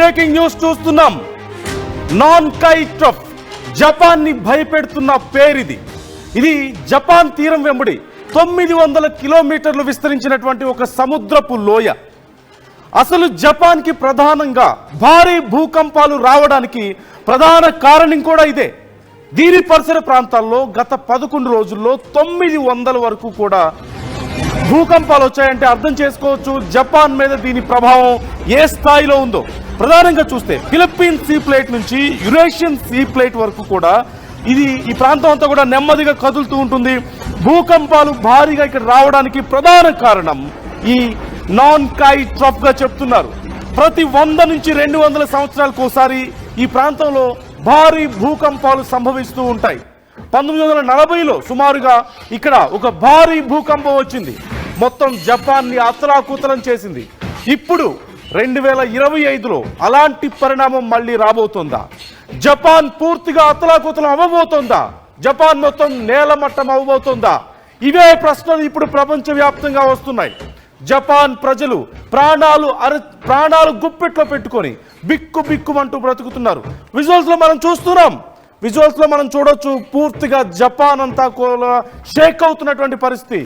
Breaking news చూస్తున్నాం. Non కై trough Japan ని భయపెడుతున్న పేరిది. ఇది జపాన్ తీరం వెంబడి 900 కిలోమీటర్లు విస్తరించినటువంటి ఒక సముద్రపు లోయ. అసలు జపాన్ కి ప్రధానంగా భారీ భూకంపాలు రావడానికి ప్రధాన కారణం కూడా ఇదే. దీని పరిసర ప్రాంతాల్లో గత 11 రోజుల్లో 900 వరకు కూడా భూకంపాలు వచ్చాయంటే అర్థం చేసుకోవచ్చు జపాన్ మీద దీని ప్రభావం ఏ స్థాయిలో ఉందో. ప్రధానంగా చూస్తే ఫిలిప్పీన్ సీ ప్లేట్ నుంచి యురేషియన్ సీ ప్లేట్ వరకు కూడా ఈ ప్రాంతం అంతా కూడా నెమ్మదిగా కదులుతూ ఉంటుంది. భూకంపాలు భారీగా ఇక్కడ రావడానికి ప్రధాన కారణం ఈ నాన్ కై ట్రఫ్ గా చెప్తున్నారు. ప్రతి 100 నుంచి 200 సంవత్సరాలకు ఒకసారి ఈ ప్రాంతంలో భారీ భూకంపాలు సంభవిస్తూ ఉంటాయి. 1940లో సుమారుగా ఇక్కడ ఒక భారీ భూకంపం వచ్చింది. మొత్తం జపాన్ ని అతలాకుతలం చేసింది. ఇప్పుడు 2025లో అలాంటి పరిణామం మళ్ళీ రాబోతుందా? జపాన్ పూర్తిగా అతలాకుతలం అవ్వబోతుందా? జపాన్ మొత్తం నేలమట్టం అవ్వబోతుందా? ఇవే ప్రశ్నలు ఇప్పుడు ప్రపంచవ్యాప్తంగా వస్తున్నాయి. జపాన్ ప్రజలు ప్రాణాలు గుప్పెట్లో పెట్టుకొని బిక్కుమంటూ బ్రతుకుతున్నారు. విజువల్స్ లో మనం చూస్తున్నాం. విజువల్స్ లో మనం చూడొచ్చు పూర్తిగా జపాన్ అంతా కూడా షేక్ అవుతున్నటువంటి పరిస్థితి.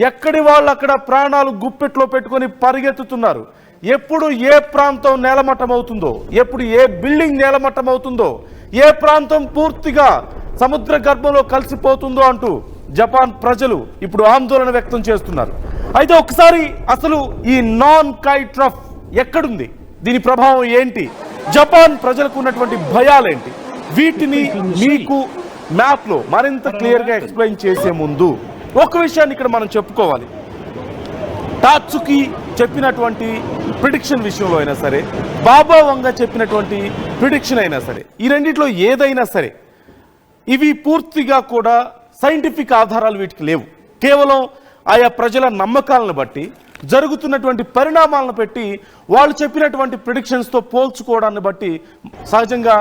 ఎక్కడి వాళ్ళు అక్కడ ప్రాణాలు గుప్పెట్లో పెట్టుకొని పరిగెత్తుతున్నారు. ఎప్పుడు ఏ ప్రాంతం నేలమట్టం అవుతుందో, ఎప్పుడు ఏ బిల్డింగ్ నేలమట్టం అవుతుందో, ఏ ప్రాంతం పూర్తిగా సముద్ర గర్భంలో కలిసిపోతుందో అంటూ జపాన్ ప్రజలు ఇప్పుడు ఆందోళన వ్యక్తం చేస్తున్నారు. అయితే ఒకసారి అసలు ఈ నాన్ కై ట్రఫ్ ఎక్కడుంది, దీని ప్రభావం ఏంటి, జపాన్ ప్రజలకు ఉన్నటువంటి భయాలేంటి, వీటిని మీకు మ్యాప్ లో మరింత క్లియర్ గా ఎక్స్ప్లెయిన్ చేసే ముందు ఒక విషయాన్ని ఇక్కడ మనం చెప్పుకోవాలి. టాట్సుకి చెప్పినటువంటి ప్రిడిక్షన్ విషయంలో అయినా సరే, బాబా వంగ చెప్పినటువంటి ప్రిడిక్షన్ అయినా సరే, ఈ రెండిట్లో ఏదైనా సరే ఇవి పూర్తిగా కూడా సైంటిఫిక్ ఆధారాలు వీటికి లేవు. కేవలం ఆయా ప్రజల నమ్మకాలను బట్టి జరుగుతున్నటువంటి పరిణామాలను పెట్టి వాళ్ళు చెప్పినటువంటి ప్రిడిక్షన్స్తో పోల్చుకోవడాన్ని బట్టి సహజంగా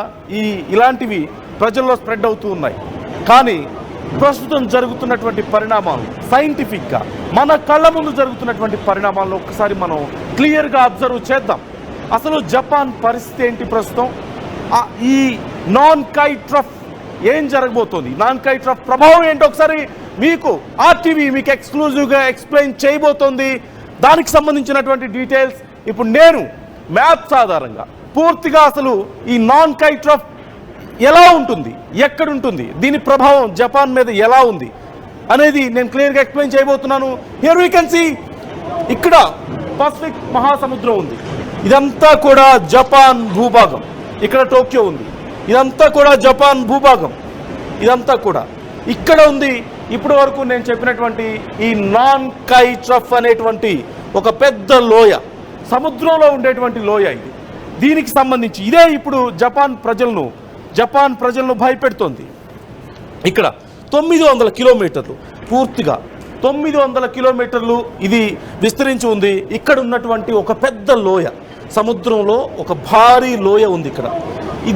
ఇలాంటివి ప్రజల్లో స్ప్రెడ్ అవుతూ ఉన్నాయి. కానీ ప్రస్తుతం జరుగుతున్నటువంటి పరిణామాలు సైంటిఫిక్గా మన కళ్ళ ముందు జరుగుతున్నటువంటి పరిణామాలను ఒక్కసారి మనం క్లియర్గా అబ్జర్వ్ చేద్దాం. అసలు జపాన్ పరిస్థితి ఏంటి ప్రస్తుతం, ఈ నాన్ కై ట్రఫ్ ఏం జరగబోతోంది, నాన్ కై ట్రఫ్ ప్రభావం ఏంటో ఒకసారి మీకు ఆర్టీవీ మీకు ఎక్స్క్లూజివ్గా ఎక్స్ప్లెయిన్ చేయబోతోంది. దానికి సంబంధించినటువంటి డీటెయిల్స్ ఇప్పుడు నేను మ్యాప్స్ ఆధారంగా పూర్తిగా అసలు ఈ నాన్ కై ట్రఫ్ ఎలా ఉంటుంది, ఎక్కడుంటుంది, దీని ప్రభావం జపాన్ మీద ఎలా ఉంది అనేది నేను క్లియర్గా ఎక్స్ప్లెయిన్ చేయబోతున్నాను. హియర్ వీ కెన్ సీ, ఇక్కడ పసిఫిక్ మహాసముద్రం ఉంది. ఇదంతా కూడా జపాన్ భూభాగం. ఇక్కడ టోక్యో ఉంది. ఇదంతా కూడా జపాన్ భూభాగం. ఇదంతా కూడా ఇక్కడ ఉంది. ఇప్పటి వరకు నేను చెప్పినటువంటి ఈ నాన్ కై ట్రఫ్ అనేటువంటి ఒక పెద్ద లోయ, సముద్రంలో ఉండేటువంటి లోయ ఇది. దీనికి సంబంధించి ఇదే ఇప్పుడు జపాన్ ప్రజలను భయపెడుతోంది. ఇక్కడ 900 కిలోమీటర్లు, పూర్తిగా 900 కిలోమీటర్లు ఇది విస్తరించి ఉంది. ఇక్కడ ఉన్నటువంటి ఒక పెద్ద లోయ, సముద్రంలో ఒక భారీ లోయ ఉంది. ఇక్కడ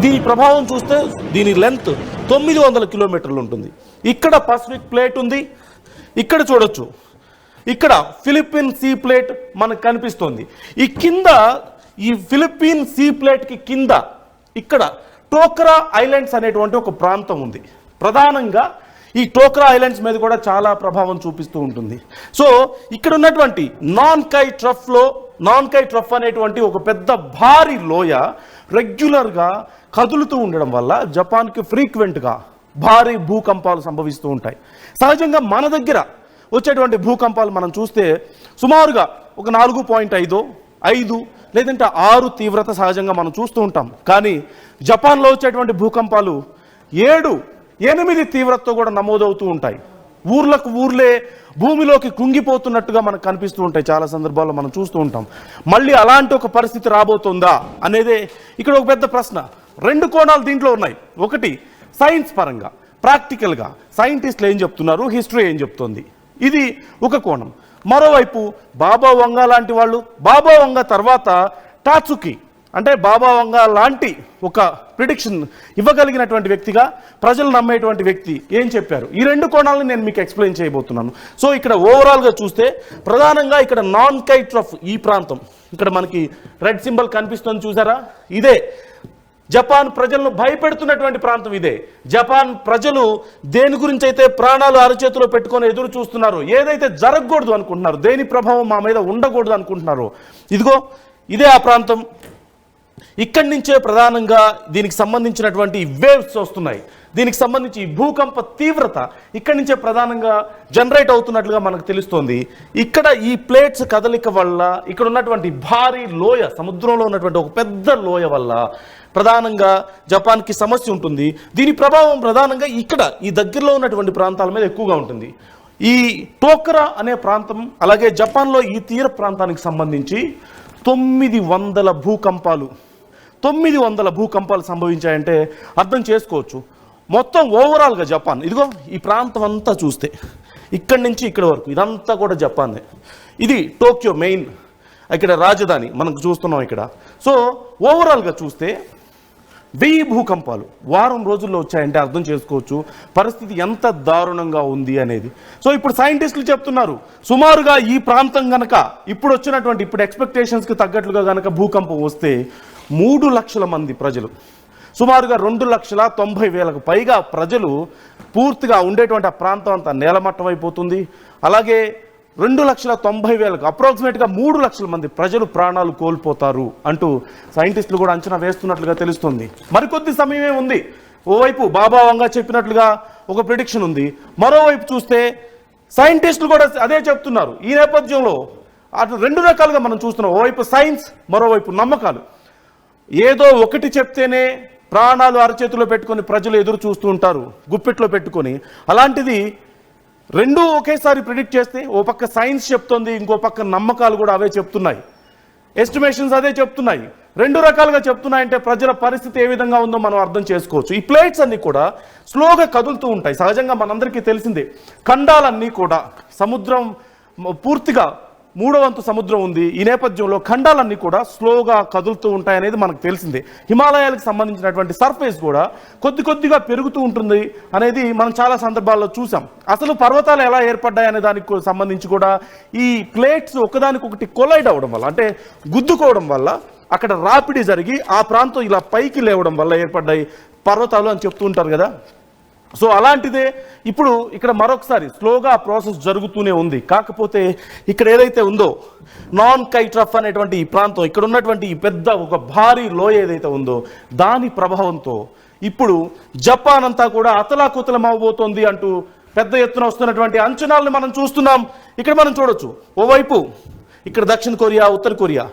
దీని ప్రభావం చూస్తే దీని లెంత్ 900 కిలోమీటర్లు ఉంటుంది. ఇక్కడ పసిఫిక్ ప్లేట్ ఉంది. ఇక్కడ చూడొచ్చు, ఇక్కడ ఫిలిప్పీన్ సీ ప్లేట్ మనకు కనిపిస్తోంది. ఈ ఫిలిప్పీన్ సీ ప్లేట్కి కింద ఇక్కడ టోక్రా ఐలాండ్స్ అనేటువంటి ఒక ప్రాంతం ఉంది. ప్రధానంగా ఈ టోక్రా ఐలాండ్స్ మీద కూడా చాలా ప్రభావం చూపిస్తూ ఉంటుంది. సో ఇక్కడ ఉన్నటువంటి నాన్ కై ట్రఫ్ అనేటువంటి ఒక పెద్ద భారీ లోయ రెగ్యులర్గా కదులుతూ ఉండడం వల్ల జపాన్కి ఫ్రీక్వెంట్గా భారీ భూకంపాలు సంభవిస్తూ ఉంటాయి. సహజంగా మన దగ్గర వచ్చేటువంటి భూకంపాలు మనం చూస్తే సుమారుగా ఒక 4.5 లేదంటే 6 తీవ్రత సహజంగా మనం చూస్తూ ఉంటాం. కానీ జపాన్లో వచ్చేటువంటి భూకంపాలు 7-8 తీవ్రతతో కూడా నమోదవుతూ ఉంటాయి. ఊర్లే భూమిలోకి కుంగిపోతున్నట్టుగా మనకు కనిపిస్తూ ఉంటాయి. చాలా సందర్భాల్లో మనం చూస్తూ ఉంటాం. మళ్ళీ అలాంటి ఒక పరిస్థితి రాబోతుందా అనేదే ఇక్కడ ఒక పెద్ద ప్రశ్న. 2 కోణాలు దీంట్లో ఉన్నాయి. ఒకటి సైన్స్ పరంగా, ప్రాక్టికల్గా సైంటిస్టులు ఏం చెప్తున్నారు, హిస్టరీ ఏం చెప్తోంది, ఇది ఒక కోణం. మరోవైపు బాబా వంగ లాంటి వాళ్ళు, బాబా వంగ తర్వాత టాట్సుకి అంటే బాబా వంగా లాంటి ఒక ప్రిడిక్షన్ ఇవ్వగలిగినటువంటి వ్యక్తిగా ప్రజలు నమ్మేటువంటి వ్యక్తి ఏం చెప్పారు, ఈ రెండు కోణాలను నేను మీకు ఎక్స్ప్లెయిన్ చేయబోతున్నాను. సో ఇక్కడ ఓవరాల్గా చూస్తే ప్రధానంగా ఇక్కడ నాన్ కైట్రఫ్ ఈ ప్రాంతం, ఇక్కడ మనకి రెడ్ సింబల్ కనిపిస్తుంది చూసారా, ఇదే జపాన్ ప్రజలను భయపెడుతున్నటువంటి ప్రాంతం. ఇదే జపాన్ ప్రజలు దేని గురించి అయితే ప్రాణాలు అరచేతిలో పెట్టుకొని ఎదురు చూస్తున్నారు, ఏదైతే జరగకూడదు అనుకుంటున్నారు, దేని ప్రభావం మా మీద ఉండకూడదు అనుకుంటున్నారు, ఇదిగో ఇదే ఆ ప్రాంతం. ఇక్కడి నుంచే ప్రధానంగా దీనికి సంబంధించినటువంటి వేవ్స్ వస్తున్నాయి, దీనికి సంబంధించి భూకంప తీవ్రత ఇక్కడి నుంచే ప్రధానంగా జనరేట్ అవుతున్నట్లుగా మనకు తెలుస్తోంది. ఇక్కడ ఈ ప్లేట్స్ కదలిక వల్ల ఇక్కడ ఉన్నటువంటి భారీ లోయ, సముద్రంలో ఉన్నటువంటి ఒక పెద్ద లోయ వల్ల ప్రధానంగా జపాన్కి సమస్య ఉంటుంది. దీని ప్రభావం ప్రధానంగా ఇక్కడ ఈ దగ్గరలో ఉన్నటువంటి ప్రాంతాల మీద ఎక్కువగా ఉంటుంది. ఈ టోకరా అనే ప్రాంతం అలాగే జపాన్లో ఈ తీర ప్రాంతానికి సంబంధించి 900 భూకంపాలు సంభవించాయంటే అర్థం చేసుకోవచ్చు. మొత్తం ఓవరాల్గా జపాన్, ఇదిగో ఈ ప్రాంతం అంతా చూస్తే ఇక్కడి నుంచి ఇక్కడి వరకు ఇదంతా కూడా జపాన్దే. ఇది టోక్యో మెయిన్, ఇక్కడ రాజధాని మనకు చూస్తున్నాం ఇక్కడ. సో ఓవరాల్గా చూస్తే 1000 భూకంపాలు వారం రోజుల్లో వచ్చాయంటే అర్థం చేసుకోవచ్చు పరిస్థితి ఎంత దారుణంగా ఉంది అనేది. సో ఇప్పుడు సైంటిస్టులు చెప్తున్నారు సుమారుగా ఈ ప్రాంతం గనక ఇప్పుడు వచ్చినటువంటి ఇప్పుడు ఎక్స్పెక్టేషన్స్కి తగ్గట్లుగా గనక భూకంపం వస్తే 3 లక్షల మంది ప్రజలు, సుమారుగా 2,90,000కు పైగా ప్రజలు పూర్తిగా ఉండేటువంటి ఆ ప్రాంతం అంతా నేలమట్టం అయిపోతుంది. అలాగే 2,90,000కు అప్రాక్సిమేట్గా 3 లక్షల మంది ప్రజలు ప్రాణాలు కోల్పోతారు అంటూ సైంటిస్టులు కూడా అంచనా వేస్తున్నట్లుగా తెలుస్తుంది. మరికొద్ది సమయమే ఉంది. ఓవైపు బాబా వంగా చెప్పినట్లుగా ఒక ప్రిడిక్షన్ ఉంది, మరోవైపు చూస్తే సైంటిస్టులు కూడా అదే చెప్తున్నారు. ఈ నేపథ్యంలో అటు రెండు రకాలుగా మనం చూస్తున్నాం, ఓవైపు సైన్స్, మరోవైపు నమ్మకాలు. ఏదో ఒకటి చెప్తేనే ప్రాణాలు అరచేతిలో పెట్టుకొని ప్రజలు ఎదురు చూస్తూ ఉంటారు గుప్పిట్లో పెట్టుకొని. అలాంటిది రెండూ ఒకేసారి ప్రిడిక్ట్ చేస్తే ఓ పక్క సైన్స్ చెప్తోంది, ఇంకో పక్క నమ్మకాలు కూడా అవే చెప్తున్నాయి, ఎస్టిమేషన్స్ అదే చెప్తున్నాయి. రెండు రకాలుగా చెప్తున్నాయంటే ప్రజల పరిస్థితి ఏ విధంగా ఉందో మనం అర్థం చేసుకోవచ్చు. ఈ ప్లేట్స్ అన్నీ కూడా స్లోగా కదులుతూ ఉంటాయి. సహజంగా మనందరికీ తెలిసిందే ఖండాలన్నీ కూడా సముద్రం పూర్తిగా 3వ వంతు సముద్రం ఉంది. ఈ నేపథ్యంలో ఖండాలన్నీ కూడా స్లోగా కదులుతూ ఉంటాయనేది మనకు తెలిసిందే. హిమాలయాలకు సంబంధించినటువంటి సర్ఫేస్ కూడా కొద్దిగా పెరుగుతూ ఉంటుంది అనేది మనం చాలా సందర్భాల్లో చూసాం. అసలు పర్వతాలు ఎలా ఏర్పడ్డాయి అనే దానికి సంబంధించి కూడా ఈ ప్లేట్స్ ఒకదానికొకటి కొలైడ్ అవ్వడం వల్ల, అంటే గుద్దుకోవడం వల్ల అక్కడ రాపిడి జరిగి ఆ ప్రాంతం ఇలా పైకి లేవడం వల్ల ఏర్పడ్డాయి పర్వతాలు అని చెప్తూ ఉంటారు కదా. సో అలాంటిదే ఇప్పుడు ఇక్కడ మరొకసారి స్లోగా ఆ ప్రాసెస్ జరుగుతూనే ఉంది. కాకపోతే ఇక్కడ ఏదైతే ఉందో నాన్ కైట్రఫ్ అనేటువంటి ఈ ప్రాంతం, ఇక్కడ ఉన్నటువంటి ఈ పెద్ద ఒక భారీ లోయ ఏదైతే ఉందో దాని ప్రభావంతో ఇప్పుడు జపాన్ అంతా కూడా అతలాకుతలం అవ్వబోతోంది అంటూ పెద్ద ఎత్తున వస్తున్నటువంటి అంచనాలను మనం చూస్తున్నాం. ఇక్కడ మనం చూడొచ్చు, ఓవైపు ఇక్కడ దక్షిణ కొరియా, ఉత్తర కొరియా,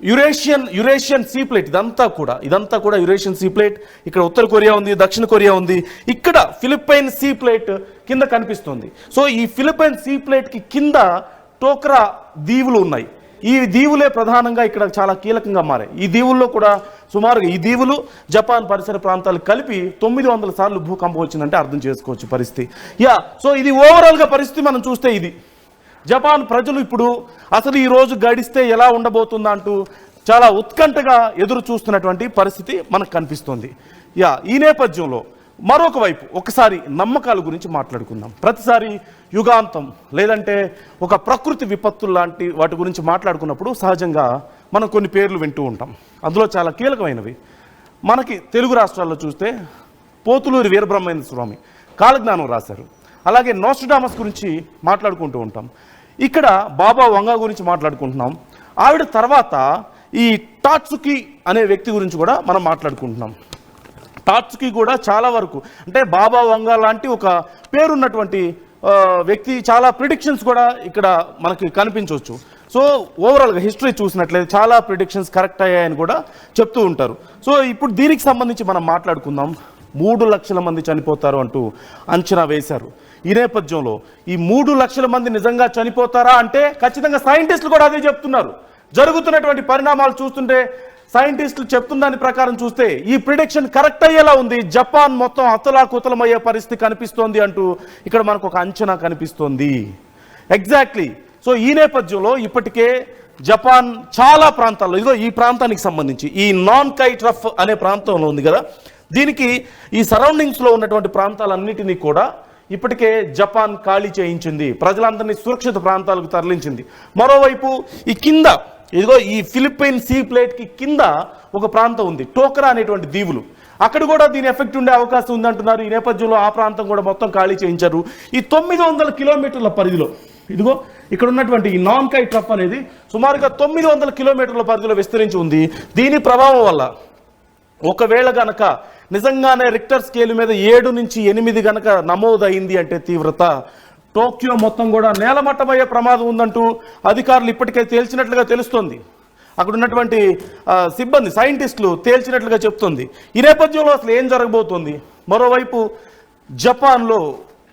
యురేషియన్ సీ ప్లేట్, ఇదంతా కూడా యురేషియన్ సీ ప్లేట్. ఇక్కడ ఉత్తర కొరియా ఉంది, దక్షిణ కొరియా ఉంది, ఇక్కడ ఫిలిప్పైన్ సీ ప్లేట్ కింద కనిపిస్తుంది. సో ఈ ఫిలిప్పైన్ సీ ప్లేట్కి కింద టోకరా దీవులు ఉన్నాయి. ఈ దీవులే ప్రధానంగా ఇక్కడ చాలా కీలకంగా మారాయి. ఈ దీవుల్లో కూడా సుమారుగా ఈ దీవులు జపాన్ పరిసర ప్రాంతాలు కలిపి 900 సార్లు భూకంపం వచ్చిందంటే అర్థం చేసుకోవచ్చు పరిస్థితి. సో ఇది ఓవరాల్గా పరిస్థితి మనం చూస్తే ఇది జపాన్ ప్రజలు ఇప్పుడు అసలు ఈ రోజు గడిస్తే ఎలా ఉండబోతుందా అంటూ చాలా ఉత్కంఠగా ఎదురు చూస్తున్నటువంటి పరిస్థితి మనకు కనిపిస్తుంది. ఈ నేపథ్యంలో మరొక వైపు ఒకసారి నమ్మకాల గురించి మాట్లాడుకుందాం. ప్రతిసారి యుగాంతం లేదంటే ఒక ప్రకృతి విపత్తులు లాంటి వాటి గురించి మాట్లాడుకున్నప్పుడు సహజంగా మనం కొన్ని పేర్లు వింటూ ఉంటాం. అందులో చాలా కీలకమైనవి మనకి తెలుగు రాష్ట్రాల్లో చూస్తే పోతులూరి వీరబ్రహ్మేంద్ర స్వామి కాలజ్ఞానం రాశారు. అలాగే నోస్ట్రడామస్ గురించి మాట్లాడుకుంటూ ఉంటాం. ఇక్కడ బాబా వంగా గురించి మాట్లాడుకుంటున్నాం. ఆవిడ తర్వాత ఈ టాట్సుకి అనే వ్యక్తి గురించి కూడా మనం మాట్లాడుకుంటున్నాం. టాట్సుకి కూడా చాలా వరకు అంటే బాబా వంగా లాంటి ఒక పేరున్నటువంటి వ్యక్తి, చాలా ప్రిడిక్షన్స్ కూడా ఇక్కడ మనకి కనిపించవచ్చు. సో ఓవరాల్గా హిస్టరీ చూసినట్లయితే చాలా ప్రిడిక్షన్స్ కరెక్ట్ అయ్యాయని కూడా చెప్తూ ఉంటారు. సో ఇప్పుడు దీనికి సంబంధించి మనం మాట్లాడుకుందాం. 3 లక్షల మంది చనిపోతారు అంటూ అంచనా వేశారు. ఈ నేపథ్యంలో ఈ 3 లక్షల మంది నిజంగా చనిపోతారా అంటే ఖచ్చితంగా సైంటిస్టులు కూడా అదే చెప్తున్నారు. జరుగుతున్నటువంటి పరిణామాలు చూస్తుంటే సైంటిస్టులు చెప్తున్న దాని ప్రకారం చూస్తే ఈ ప్రిడిక్షన్ కరెక్ట్ అయ్యేలా ఉంది. జపాన్ మొత్తం అతలాకుతలమయ్యే పరిస్థితి కనిపిస్తోంది అంటూ ఇక్కడ మనకు ఒక అంచనా కనిపిస్తోంది. ఎగ్జాక్ట్లీ. సో ఈ నేపథ్యంలో ఇప్పటికే జపాన్ చాలా ప్రాంతాల్లో, ఇదిగో ఈ ప్రాంతానికి సంబంధించి ఈ నాన్ కైట్రఫ్ అనే ప్రాంతంలో ఉంది కదా, దీనికి ఈ సరౌండింగ్స్లో ఉన్నటువంటి ప్రాంతాలన్నిటినీ కూడా ఇప్పటికే జపాన్ ఖాళీ చేయించింది, ప్రజలందరినీ సురక్షిత ప్రాంతాలకు తరలించింది. మరోవైపు ఈ కింద ఇదిగో ఈ ఫిలిప్పైన్ సీ ప్లేట్కి కింద ఒక ప్రాంతం ఉంది, టోకరా అనేటువంటి దీవులు, అక్కడ కూడా దీని ఎఫెక్ట్ ఉండే అవకాశం ఉందంటున్నారు. ఈ నేపథ్యంలో ఆ ప్రాంతం కూడా మొత్తం ఖాళీ చేయించారు. ఈ 900 కిలోమీటర్ల పరిధిలో ఇదిగో ఇక్కడ ఉన్నటువంటి ఈ నాన్ కైట్రఫ్ అనేది సుమారుగా 900 కిలోమీటర్ల పరిధిలో విస్తరించి ఉంది. దీని ప్రభావం వల్ల ఒకవేళ గనక నిజంగానే రిక్టర్ స్కేల్ మీద 7 నుంచి 8 గనక నమోదైంది అంటే తీవ్రత, టోక్యో మొత్తం కూడా నేలమట్టమయ్యే ప్రమాదం ఉందంటూ అధికారులు ఇప్పటికే తేల్చినట్లుగా తెలుస్తోంది. అక్కడ ఉన్నటువంటి సిబ్బంది, సైంటిస్టులు తేల్చినట్లుగా చెప్తుంది. ఈ నేపథ్యంలో అసలు ఏం జరగబోతోంది? మరోవైపు జపాన్లో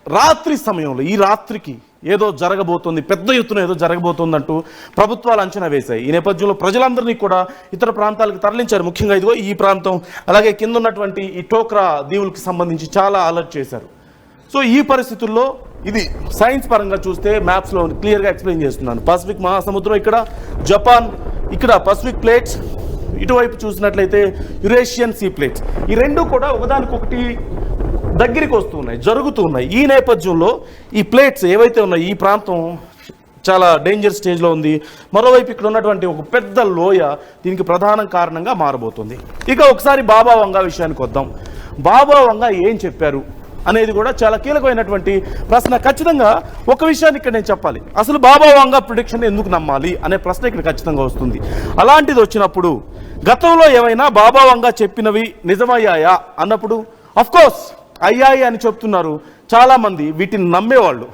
రాత్రి సమయంలో ఈ రాత్రికి ఏదో జరగబోతోంది, పెద్ద ఎత్తున ఏదో జరగబోతోందంటూ ప్రభుత్వాలు అంచనా వేశాయి. ఈ నేపథ్యంలో ప్రజలందరినీ కూడా ఇతర ప్రాంతాలకు తరలించారు. ముఖ్యంగా ఇదిగో ఈ ప్రాంతం, అలాగే కింద ఉన్నటువంటి ఈ టోక్రా దీవులకు సంబంధించి చాలా అలర్ట్ చేశారు. సో ఈ పరిస్థితుల్లో ఇది సైన్స్ పరంగా చూస్తే మ్యాప్స్లో క్లియర్గా ఎక్స్ప్లెయిన్ చేస్తున్నాను. పసిఫిక్ మహాసముద్రం ఇక్కడ, జపాన్ ఇక్కడ, పసిఫిక్ ప్లేట్స్ ఇటువైపు చూసినట్లయితే యురేషియన్ సీ ప్లేట్స్, ఈ రెండు కూడా ఒకదానికొకటి దగ్గరికి వస్తున్నాయి, జరుగుతున్నాయి. ఈ నేపథ్యంలో ఈ ప్లేట్స్ ఏవైతే ఉన్నాయో ఈ ప్రాంతం చాలా డేంజర్ స్టేజ్లో ఉంది. మరోవైపు ఇక్కడ ఉన్నటువంటి ఒక పెద్ద లోయ దీనికి ప్రధాన కారణంగా మారబోతుంది. ఇక ఒకసారి బాబా వంగా విషయానికి వద్దాం. బాబా వంగా ఏం చెప్పారు అనేది కూడా చాలా కీలకమైనటువంటి ప్రశ్న. ఖచ్చితంగా ఒక విషయాన్ని ఇక్కడ నేను చెప్పాలి, అసలు బాబా వంగా ప్రిడిక్షన్ ఎందుకు నమ్మాలి అనే ప్రశ్న ఇక్కడ ఖచ్చితంగా వస్తుంది. అలాంటిది వచ్చినప్పుడు గతంలో ఏమైనా బాబా వంగా చెప్పినవి నిజమయ్యాయా అన్నప్పుడు అఫ్కోర్స్ అయ్యాయి అని చెప్తున్నారు చాలామంది. వీటిని నమ్మేవాళ్ళు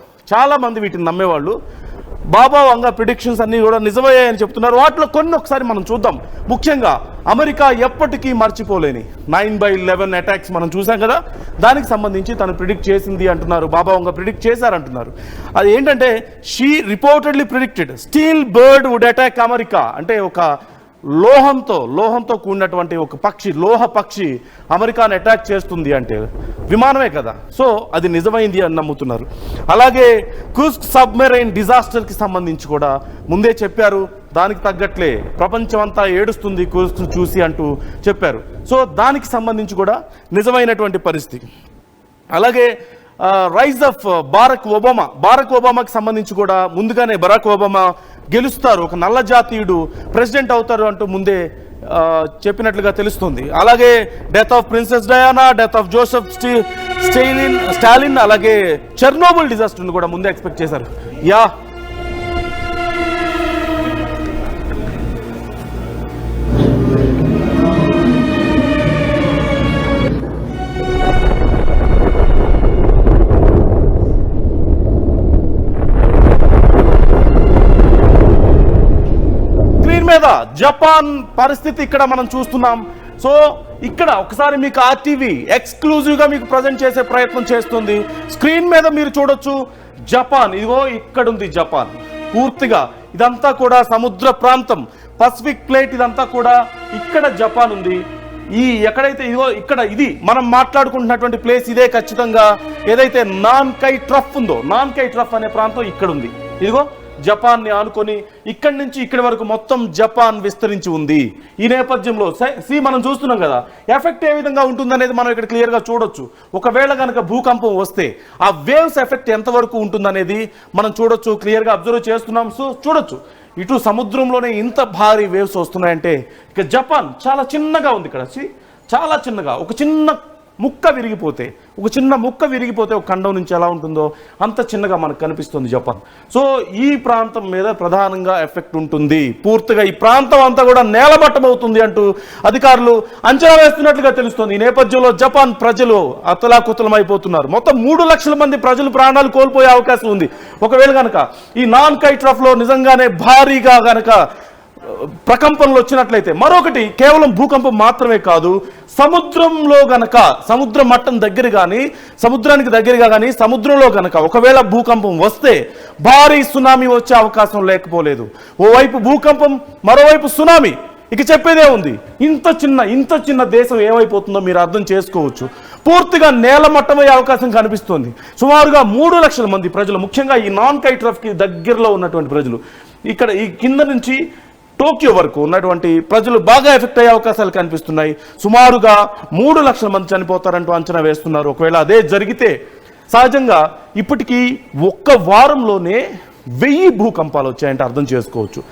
బాబా వంగా ప్రిడిక్షన్స్ అన్నీ కూడా నిజమయ్యాయని చెప్తున్నారు. వాటిలో కొన్ని ఒకసారి మనం చూద్దాం. ముఖ్యంగా అమెరికా ఎప్పటికీ మర్చిపోలేని 9/11 అటాక్స్ మనం చూసాం కదా, దానికి సంబంధించి తను ప్రిడిక్ట్ చేసింది అంటున్నారు, బాబా వంగా ప్రిడిక్ట్ చేశారంటున్నారు. అది ఏంటంటే she reportedly predicted steel bird would attack America, అంటే ఒక లోహంతో కూడినటువంటి ఒక పక్షి, లోహ పక్షి అమెరికాను అటాక్ చేస్తుంది అంటే విమానమే కదా. సో అది నిజమైంది అని నమ్ముతున్నారు. అలాగే కుర్స్క్ సబ్మెరైన్ డిజాస్టర్కి సంబంధించి కూడా ముందే చెప్పారు, దానికి తగ్గట్లే ప్రపంచం అంతా ఏడుస్తుంది కుర్స్క్ చూసి అంటూ చెప్పారు. సో దానికి సంబంధించి కూడా నిజమైనటువంటి పరిస్థితి. అలాగే రైజ్ ఆఫ్ బారక్ ఒబామాకి సంబంధించి కూడా ముందుగానే బరాక్ ఒబామా గెలుస్తారు, ఒక నల్ల జాతీయుడు ప్రెసిడెంట్ అవుతారు అంటూ ముందే చెప్పినట్లుగా తెలుస్తుంది. అలాగే death of princess Diana, death of Joseph Stalin, అలాగే చెర్నోబుల్ డిజాస్టర్ను కూడా ముందే ఎక్స్పెక్ట్ చేశారు. జపాన్ పరిస్థితి ఇక్కడ మనం చూస్తున్నాం. సో ఇక్కడ ఒకసారి మీకు ఆర్టీవీ ఎక్స్క్లూజివ్గా మీకు ప్రజెంట్ చేసే ప్రయత్నం చేస్తుంది. స్క్రీన్ మీద మీరు చూడొచ్చు జపాన్, ఇదిగో ఇక్కడ ఉంది జపాన్. పూర్తిగా ఇదంతా కూడా సముద్ర ప్రాంతం, పసిఫిక్ ప్లేట్, ఇదంతా కూడా ఇక్కడ జపాన్ ఉంది. ఈ ఎక్కడైతే ఇదిగో ఇక్కడ ఇది మనం మాట్లాడుకుంటున్నటువంటి ప్లేస్ ఇదే ఖచ్చితంగా. ఏదైతే నాన్ కైట్రఫ్ ఉందో, నాన్ కైట్రఫ్ అనే ప్రాంతం ఇక్కడ ఉంది. ఇదిగో జపాన్ని ఆనుకొని ఇక్కడి నుంచి ఇక్కడి వరకు మొత్తం జపాన్ విస్తరించి ఉంది. ఈ నేపథ్యంలో మనం చూస్తున్నాం కదా, ఎఫెక్ట్ ఏ విధంగా ఉంటుందనేది మనం ఇక్కడ క్లియర్గా చూడొచ్చు. ఒకవేళ కనుక భూకంపం వస్తే ఆ వేవ్స్ ఎఫెక్ట్ ఎంతవరకు ఉంటుందనేది మనం చూడొచ్చు, క్లియర్గా అబ్జర్వ్ చేస్తున్నాం. సో చూడొచ్చు, ఇటు సముద్రంలోనే ఇంత భారీ వేవ్స్ వస్తున్నాయంటే ఇక జపాన్ చాలా చిన్నగా ఉంది. ఇక్కడ చాలా చిన్నగా ఒక చిన్న ముక్క విరిగిపోతే ఒక ఖండం నుంచి ఎలా ఉంటుందో అంత చిన్నగా మనకు కనిపిస్తుంది జపాన్. సో ఈ ప్రాంతం మీద ప్రధానంగా ఎఫెక్ట్ ఉంటుంది. పూర్తిగా ఈ ప్రాంతం అంతా కూడా నేలమట్టమవుతుంది అంటూ అధికారులు అంచనా వేస్తున్నట్లుగా తెలుస్తుంది. ఈ నేపథ్యంలో జపాన్ ప్రజలు అతలాకుతలమైపోతున్నారు. మొత్తం 3 లక్షల మంది ప్రజలు ప్రాణాలు కోల్పోయే అవకాశం ఉంది ఒకవేళ కనుక ఈ నాన్ కైట్రఫ్లో నిజంగానే భారీగా కనుక ప్రకంపనలు వచ్చినట్లయితే. మరొకటి, కేవలం భూకంపం మాత్రమే కాదు, సముద్రంలో గనక సముద్ర మట్టం దగ్గర కానీ సముద్రానికి దగ్గరగా కానీ సముద్రంలో గనక ఒకవేళ భూకంపం వస్తే భారీ సునామీ వచ్చే అవకాశం లేకపోలేదు. ఓవైపు భూకంపం, మరోవైపు సునామీ. ఇక చెప్పేదే ఉంది. ఇంత చిన్న దేశం ఏమైపోతుందో మీరు అర్థం చేసుకోవచ్చు. పూర్తిగా నేలమట్టమయ్యే అవకాశం కనిపిస్తుంది. సుమారుగా 3 లక్షల మంది ప్రజలు, ముఖ్యంగా ఈ నాన్ కైట్రఫ్కి దగ్గరలో ఉన్నటువంటి ప్రజలు ఇక్కడ ఈ కింద నుంచి టోక్యో వరకు ఉన్నటువంటి ప్రజలు బాగా ఎఫెక్ట్ అయ్యే అవకాశాలు కనిపిస్తున్నాయి. సుమారుగా 3 లక్షల మంది చనిపోతారంటూ అంచనా వేస్తున్నారు. ఒకవేళ అదే జరిగితే సహజంగా ఇప్పటికీ ఒక్క వారంలోనే 1000 భూకంపాలు వచ్చాయంటే అర్థం చేసుకోవచ్చు.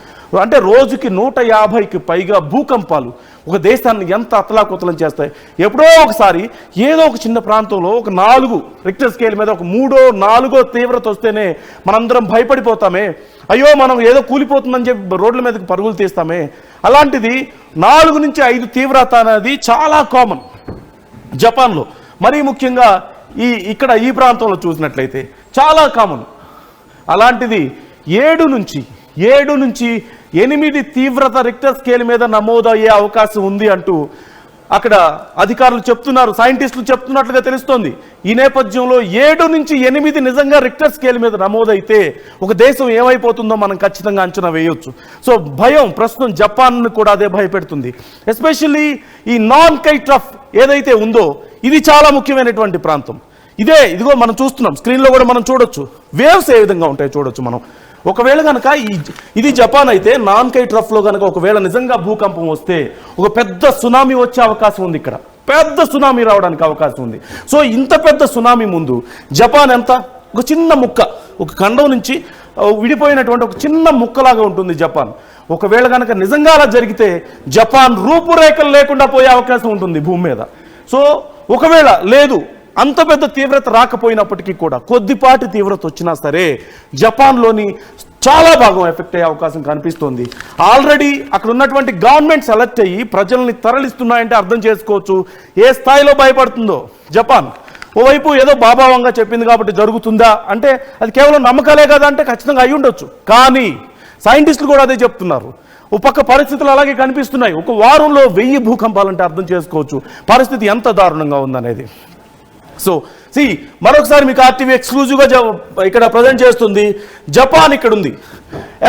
అంటే రోజుకి 150కి పైగా భూకంపాలు ఒక దేశాన్ని ఎంత అతలాకుతలం చేస్తాయి. ఎప్పుడో ఒకసారి ఏదో ఒక చిన్న ప్రాంతంలో ఒక 4 రిక్టర్ స్కేల్ మీద ఒక 3, 4 తీవ్రత వస్తేనే మనందరం భయపడిపోతామే, అయ్యో మనం ఏదో కూలిపోతుందని చెప్పి రోడ్ల మీదకి పరుగులు తీస్తామే. అలాంటిది 4 నుంచి 5 తీవ్రత అనేది చాలా కామన్ జపాన్లో. మరీ ముఖ్యంగా ఇక్కడ ఈ ప్రాంతంలో చూసినట్లయితే చాలా కామన్. అలాంటిది 7 నుంచి 8 తీవ్రత రిక్టర్ స్కేల్ మీద నమోదయ్యే అవకాశం ఉంది అంటూ అక్కడ అధికారులు చెప్తున్నారు, సైంటిస్టులు చెప్తున్నట్లుగా తెలుస్తోంది. ఈ నేపథ్యంలో 7 నుంచి 8 నిజంగా రిక్టర్ స్కేల్ మీద నమోదైతే ఒక దేశం ఏమైపోతుందో మనం ఖచ్చితంగా అంచనా వేయొచ్చు. సో భయం ప్రస్తుతం జపాన్ను కూడా అదే భయపెడుతుంది. ఎస్పెషల్లీ ఈ నాన్ కైట్రఫ్ ఏదైతే ఉందో ఇది చాలా ముఖ్యమైనటువంటి ప్రాంతం. ఇదిగో మనం చూస్తున్నాం, స్క్రీన్లో కూడా మనం చూడొచ్చు వేవ్స్ ఏ విధంగా ఉంటాయి చూడొచ్చు మనం. ఒకవేళ కనుక ఇది జపాన్ అయితే నాన్ కైట్రఫ్లో కనుక ఒకవేళ నిజంగా భూకంపం వస్తే ఒక పెద్ద సునామీ వచ్చే అవకాశం ఉంది. ఇక్కడ పెద్ద సునామీ రావడానికి అవకాశం ఉంది. సో ఇంత పెద్ద సునామీ ముందు జపాన్ ఎంత ఒక చిన్న ముక్క, ఒక ఖండం నుంచి విడిపోయినటువంటి ఒక చిన్న ముక్కలాగా ఉంటుంది జపాన్. ఒకవేళ కనుక నిజంగా అలా జరిగితే జపాన్ రూపురేఖలు లేకుండా పోయే అవకాశం ఉంటుంది భూమి మీద. సో ఒకవేళ లేదు అంత పెద్ద తీవ్రత రాకపోయినప్పటికీ కూడా కొద్దిపాటి తీవ్రత వచ్చినా సరే జపాన్లోని చాలా భాగం ఎఫెక్ట్ అయ్యే అవకాశం కనిపిస్తోంది. ఆల్రెడీ అక్కడ ఉన్నటువంటి గవర్నమెంట్ సెలెక్ట్ అయ్యి ప్రజల్ని తరలిస్తున్నాయంటే అర్థం చేసుకోవచ్చు ఏ స్థాయిలో భయపడుతుందో జపాన్. ఓవైపు ఏదో బాబావంగా చెప్పింది కాబట్టి జరుగుతుందా అంటే అది కేవలం నమ్మకాలే కదా అంటే ఖచ్చితంగా అయి ఉండొచ్చు. కానీ సైంటిస్టులు కూడా అదే చెప్తున్నారు. ఓ పక్క పరిస్థితులు అలాగే కనిపిస్తున్నాయి. ఒక వారంలో 1000 భూకంపాలంటే అర్థం చేసుకోవచ్చు పరిస్థితి ఎంత దారుణంగా ఉందనేది. సో మరొకసారి మీకు ఆర్టీవీ ఎక్స్క్లూజివ్గా ఇక్కడ ప్రజెంట్ చేస్తుంది. జపాన్ ఇక్కడ ఉంది.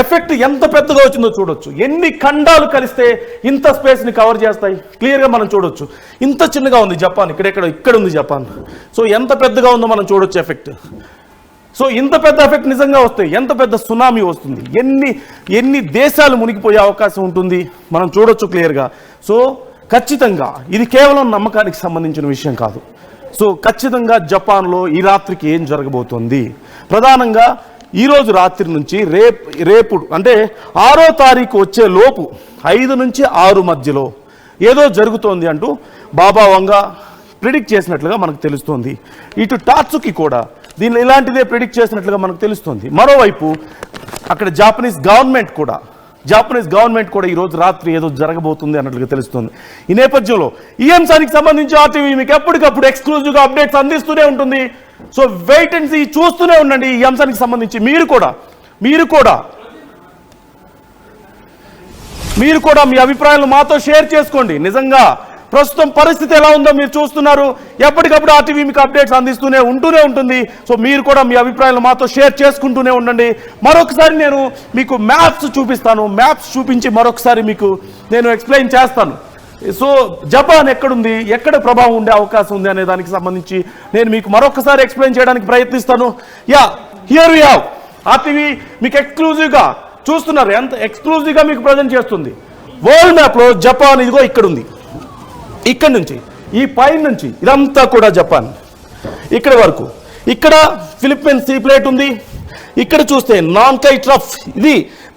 ఎఫెక్ట్ ఎంత పెద్దగా వచ్చిందో చూడొచ్చు. ఎన్ని ఖండాలు కలిస్తే ఇంత స్పేస్ని కవర్ చేస్తాయి క్లియర్గా మనం చూడొచ్చు. ఇంత చిన్నగా ఉంది జపాన్, ఇక్కడ ఉంది జపాన్. సో ఎంత పెద్దగా ఉందో మనం చూడొచ్చు ఎఫెక్ట్. సో ఇంత పెద్ద ఎఫెక్ట్ నిజంగా వస్తే ఎంత పెద్ద సునామీ వస్తుంది, ఎన్ని దేశాలు మునిగిపోయే అవకాశం ఉంటుంది మనం చూడొచ్చు క్లియర్గా. సో ఖచ్చితంగా ఇది కేవలం నమ్మకానికి సంబంధించిన విషయం కాదు. సో ఖచ్చితంగా జపాన్లో ఈ రాత్రికి ఏం జరగబోతోంది, ప్రధానంగా ఈరోజు రాత్రి నుంచి రేపు అంటే 6వ తారీఖు వచ్చే లోపు 5 నుంచి 6 మధ్యలో ఏదో జరుగుతోంది అంటూ బాబా వంగా ప్రిడిక్ట్ చేసినట్లుగా మనకు తెలుస్తోంది. ఇటు టాట్సుకి కూడా దీన్ని ఇలాంటిదే ప్రిడిక్ట్ చేసినట్లుగా మనకు తెలుస్తోంది. మరోవైపు అక్కడ జాపనీస్ గవర్నమెంట్ కూడా ఈరోజు రాత్రి ఏదో జరగబోతుంది అన్నట్లుగా తెలుస్తుంది. ఈ నేపథ్యంలో ఈ అంశానికి సంబంధించి ఆర్టీవీ మీకు ఎప్పటికప్పుడు ఎక్స్క్లూజివ్గా అప్డేట్స్ అందిస్తూనే ఉంటుంది. సో వెయిట్ అండ్ సీ, చూస్తూనే ఉండండి. ఈ అంశానికి సంబంధించి మీరు కూడా మీ అభిప్రాయాలను మాతో షేర్ చేసుకోండి. నిజంగా ప్రస్తుతం పరిస్థితి ఎలా ఉందో మీరు చూస్తున్నారు. ఎప్పటికప్పుడు ఆర్టీవీ మీకు అప్డేట్స్ అందిస్తూనే ఉంటుంది. సో మీరు కూడా మీ అభిప్రాయాలు మాతో షేర్ చేసుకుంటూనే ఉండండి. మరొకసారి నేను మీకు మ్యాప్స్ చూపిస్తాను. మ్యాప్స్ చూపించి మరొకసారి మీకు నేను ఎక్స్ప్లెయిన్ చేస్తాను. సో జపాన్ ఎక్కడుంది, ఎక్కడ ప్రభావం ఉండే అవకాశం ఉంది అనే దానికి సంబంధించి నేను మీకు మరొకసారి ఎక్స్ప్లెయిన్ చేయడానికి ప్రయత్నిస్తాను. హియర్ వి హావ్ ఆర్టీవీ మీకు ఎక్స్క్లూజివ్గా చూస్తున్నారు. ఎంత ఎక్స్క్లూజివ్గా మీకు ప్రజెంట్ చేస్తుంది. వరల్డ్ మ్యాప్లో జపాన్ ఇదిగో ఇక్కడ ఉంది. ఇక్కడ నుంచి ఈ పైన నుంచి ఇదంతా కూడా జపాన్. ఇక్కడ వరకు ఇక్కడ ఫిలిప్పీన్స్ సీ ప్లేట్ ఉంది. ఇక్కడ చూస్తే నాన్ కైట్రఫ్ ఇది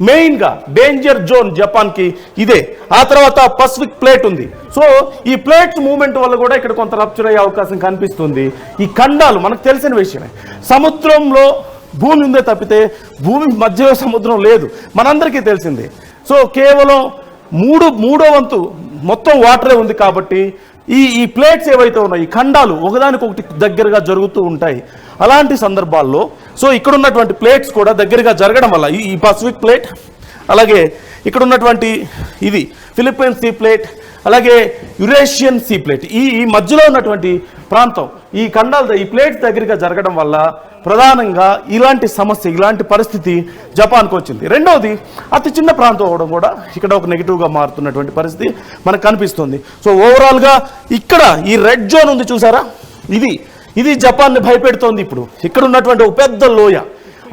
మెయిన్గా డేంజర్ జోన్ జపాన్కి ఇదే. ఆ తర్వాత పసిఫిక్ ప్లేట్ ఉంది. సో ఈ ప్లేట్స్ మూవ్మెంట్ వల్ల కూడా ఇక్కడ కొంత రప్చర్ అయ్యే అవకాశం కనిపిస్తుంది. ఈ ఖండాలు మనకు తెలిసిన విషయమే. సముద్రంలో భూమి ఉందే తప్పితే భూమి మధ్యలో సముద్రం లేదు, మనందరికీ తెలిసిందే. సో కేవలం మూడో వంతు మొత్తం వాటరే ఉంది కాబట్టి ఈ ప్లేట్స్ ఏవైతే ఉన్నాయో ఈ ఖండాలు ఒకదానికొకటి దగ్గరగా జరుగుతూ ఉంటాయి. అలాంటి సందర్భాల్లో సో ఇక్కడ ఉన్నటువంటి ప్లేట్స్ కూడా దగ్గరగా జరగడం వల్ల ఈ పసిఫిక్ ప్లేట్, అలాగే ఇక్కడ ఉన్నటువంటి ఇది ఫిలిప్పీన్స్ సీ ప్లేట్, అలాగే యురేషియన్ సీ ప్లేట్, ఈ మధ్యలో ఉన్నటువంటి ప్రాంతం ఈ ఖండాలు ఈ ప్లేట్స్ దగ్గరగా జరగడం వల్ల ప్రధానంగా ఇలాంటి సమస్య, ఇలాంటి పరిస్థితి జపాన్కు వచ్చింది. రెండవది అతి చిన్న ప్రాంతం అవడం కూడా ఇక్కడ ఒక నెగిటివ్గా మారుతున్నటువంటి పరిస్థితి మనకు కనిపిస్తుంది. సో ఓవరాల్గా ఇక్కడ ఈ రెడ్ జోన్ ఉంది చూసారా, ఇది జపాన్ని భయపెడుతోంది. ఇప్పుడు ఇక్కడ ఉన్నటువంటి ఒక పెద్ద లోయ,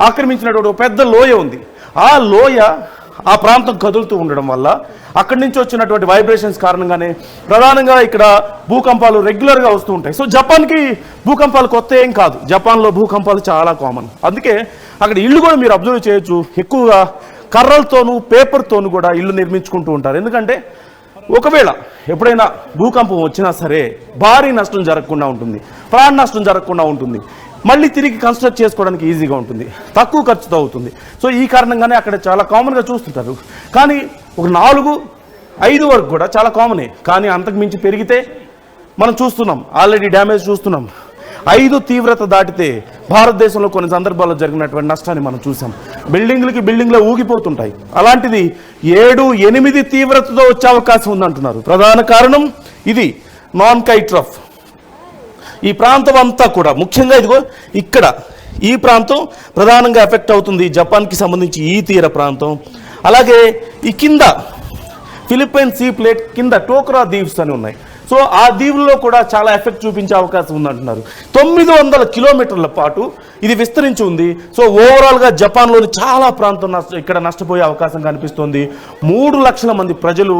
ఆక్రమించినటువంటి ఒక పెద్ద లోయ ఉంది. ఆ లోయ ఆ ప్రాంతం కదులుతూ ఉండడం వల్ల అక్కడి నుంచి వచ్చినటువంటి వైబ్రేషన్స్ కారణంగానే ప్రధానంగా ఇక్కడ భూకంపాలు రెగ్యులర్గా వస్తూ ఉంటాయి. సో జపాన్కి భూకంపాలు కొత్త ఏం కాదు, జపాన్లో భూకంపాలు చాలా కామన్. అందుకే అక్కడ ఇళ్ళు కూడా మీరు అబ్జర్వ్ చేయొచ్చు, ఎక్కువగా కర్రలతోనూ పేపర్తోనూ కూడా ఇళ్ళు నిర్మించుకుంటూ ఉంటారు. ఎందుకంటే ఒకవేళ ఎప్పుడైనా భూకంపం వచ్చినా సరే భారీ నష్టం జరగకుండా ఉంటుంది, ప్రాణ నష్టం జరగకుండా ఉంటుంది, మళ్ళీ తిరిగి కన్స్ట్రక్ట్ చేసుకోవడానికి ఈజీగా ఉంటుంది, తక్కువ ఖర్చుతో అవుతుంది. సో ఈ కారణంగానే అక్కడ చాలా కామన్గా చూస్తుంటారు. కానీ ఒక 4-5 వరకు కూడా చాలా కామనే. కానీ అంతకు మించి పెరిగితే మనం చూస్తున్నాం, ఆల్రెడీ డ్యామేజ్ చూస్తున్నాం. 5 తీవ్రత దాటితే భారతదేశంలో కొన్ని సందర్భాల్లో జరిగినటువంటి నష్టాన్ని మనం చూసాం. బిల్డింగ్లు ఊగిపోతుంటాయి. అలాంటిది 7-8 తీవ్రతతో వచ్చే అవకాశం ఉందంటున్నారు. ప్రధాన కారణం ఇది నాన్ కై ట్రఫ్. ఈ ప్రాంతం అంతా కూడా ముఖ్యంగా ఇదిగో ఇక్కడ ఈ ప్రాంతం ప్రధానంగా ఎఫెక్ట్ అవుతుంది, జపాన్కి సంబంధించి ఈ తీర ప్రాంతం. అలాగే ఈ కింద ఫిలిప్పైన్ సీ ప్లేట్ కింద టోక్రా దీవ్స్ అని ఉన్నాయి. సో ఆ దీవుల్లో కూడా చాలా ఎఫెక్ట్ చూపించే అవకాశం ఉందంటున్నారు. 900 కిలోమీటర్ల పాటు ఇది విస్తరించి ఉంది. సో ఓవరాల్గా జపాన్లోని చాలా ప్రాంతం ఇక్కడ నష్టపోయే అవకాశం కనిపిస్తుంది. 3 లక్షల మంది ప్రజలు